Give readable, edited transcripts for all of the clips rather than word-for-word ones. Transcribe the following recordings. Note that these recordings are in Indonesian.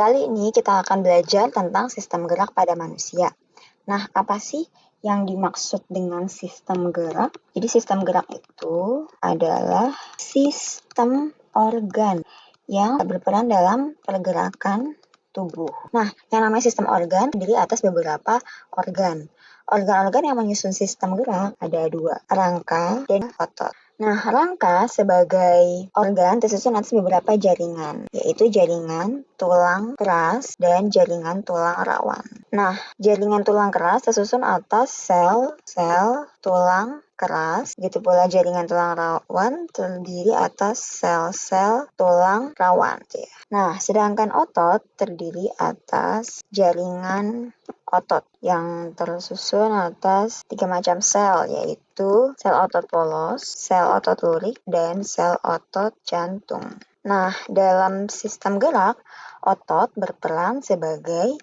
Kali ini kita akan belajar tentang sistem gerak pada manusia. Nah, apa sih yang dimaksud dengan sistem gerak? Jadi sistem gerak itu adalah sistem organ yang berperan dalam pergerakan tubuh. Nah, yang namanya sistem organ terdiri atas beberapa organ. Organ-organ yang menyusun sistem gerak ada dua, rangka dan otot. Nah, rangka sebagai organ tersusun atas beberapa jaringan, yaitu jaringan tulang keras dan jaringan tulang rawan. Nah, jaringan tulang keras tersusun atas sel-sel tulang keras, gitu pula jaringan tulang rawan terdiri atas sel-sel tulang rawan. Nah, sedangkan otot terdiri atas jaringan otot yang tersusun atas 3 macam sel, yaitu sel otot polos, sel otot lurik, dan sel otot jantung. Nah, dalam sistem gerak, otot berperan sebagai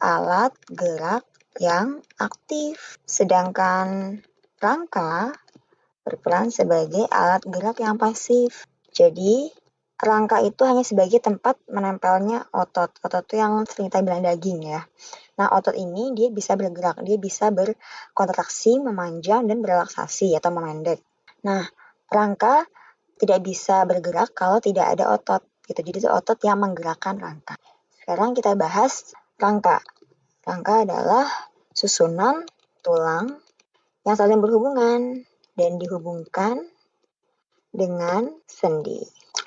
alat gerak yang aktif, sedangkan rangka berperan sebagai alat gerak yang pasif. Jadi, rangka itu hanya sebagai tempat menempelnya otot. Otot itu yang sering kita bilang daging ya. Nah, otot ini dia bisa bergerak, dia bisa berkontraksi, memanjang, dan berelaksasi atau memendek. Nah, rangka tidak bisa bergerak kalau tidak ada otot. Gitu. Jadi itu otot yang menggerakkan rangka. Sekarang kita bahas rangka. Rangka adalah susunan tulang yang saling berhubungan dan dihubungkan dengan sendi.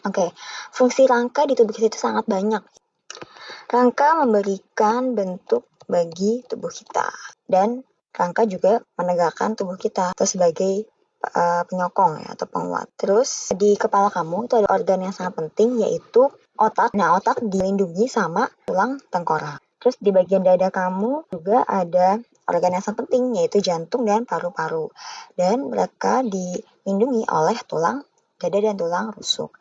Oke, fungsi rangka di tubuh kita itu sangat banyak. Rangka memberikan bentuk bagi tubuh kita, dan rangka juga menegakkan tubuh kita atau sebagai penyokong ya, atau penguat. Terus di kepala kamu itu ada organ yang sangat penting, yaitu otak. Nah, otak dilindungi sama tulang tengkorak. Terus di bagian dada kamu juga ada organ yang sangat penting, yaitu jantung dan paru-paru. Dan mereka dilindungi oleh tulang dada dan tulang rusuk.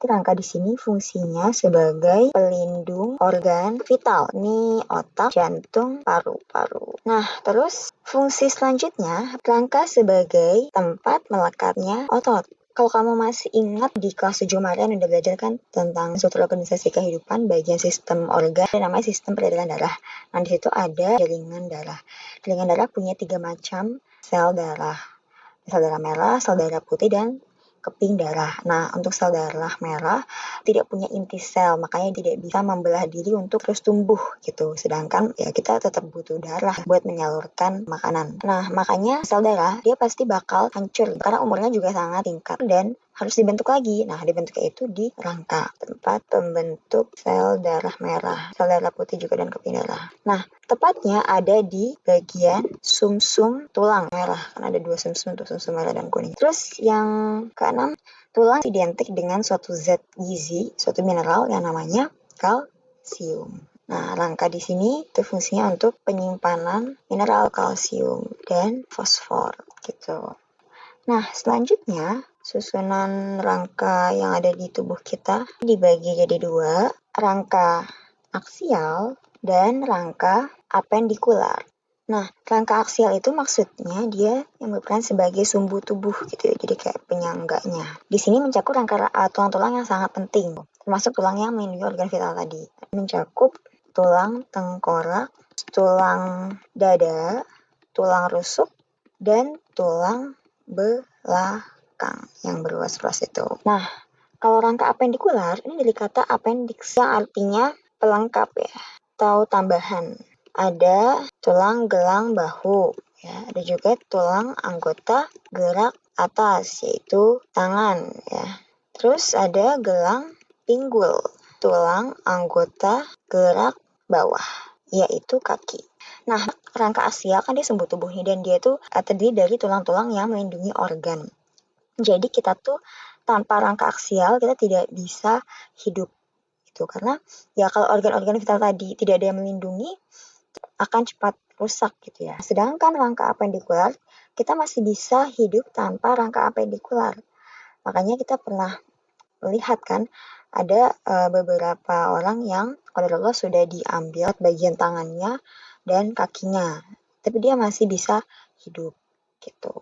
Rangka di sini fungsinya sebagai pelindung organ vital. Ini otak, jantung, paru-paru. Nah, terus fungsi selanjutnya, rangka sebagai tempat melekatnya otot. Kalau kamu masih ingat di kelas 7 kemarin udah belajar kan tentang struktur organisasi kehidupan bagian sistem organ, namanya sistem peredaran darah. Nah, di situ ada jaringan darah. Jaringan darah punya 3 macam sel darah. Sel darah merah, sel darah putih, dan keping darah. Nah, untuk sel darah merah tidak punya inti sel, makanya tidak bisa membelah diri untuk terus tumbuh gitu. Sedangkan ya kita tetap butuh darah buat menyalurkan makanan. Nah, makanya sel darah dia pasti bakal hancur karena umurnya juga sangat singkat dan harus dibentuk lagi. Nah, dibentuknya itu di rangka, tempat pembentuk sel darah merah, sel darah putih juga, dan keping darah. Nah, tepatnya ada di bagian sumsum tulang merah, karena ada 2 sumsum, sumsum merah dan kuning. Terus yang keenam, tulang identik dengan suatu zat gizi, suatu mineral yang namanya kalsium. Nah, rangka di sini itu fungsinya untuk penyimpanan mineral kalsium dan fosfor gitu. Nah, selanjutnya susunan rangka yang ada di tubuh kita dibagi jadi 2, rangka aksial dan rangka apendikular. Nah, rangka aksial itu maksudnya dia yang berperan sebagai sumbu tubuh gitu ya, jadi kayak penyangganya. Di sini mencakup rangka tulang-tulang yang sangat penting, termasuk tulang yang melindungi organ vital tadi. Mencakup tulang tengkorak, tulang dada, tulang rusuk, dan tulang belakang yang berluas-luas itu. Nah, kalau rangka apendikular, ini dari kata appendix yang artinya pelengkap ya, atau tambahan. Ada tulang gelang bahu, ya. Ada juga tulang anggota gerak atas, yaitu tangan, ya. Terus ada gelang pinggul, tulang anggota gerak bawah, yaitu kaki. Nah, rangka aksial kan dia sumbu tubuhnya dan dia tuh terdiri dari tulang-tulang yang melindungi organ. Jadi kita tuh tanpa rangka aksial kita tidak bisa hidup gitu, karena ya kalau organ-organ vital tadi tidak ada yang melindungi akan cepat rusak gitu ya. Sedangkan rangka apendikular kita masih bisa hidup tanpa rangka apendikular. Makanya kita pernah melihat kan ada beberapa orang yang qadarullah sudah diambil bagian tangannya dan kakinya, tapi dia masih bisa hidup gitu.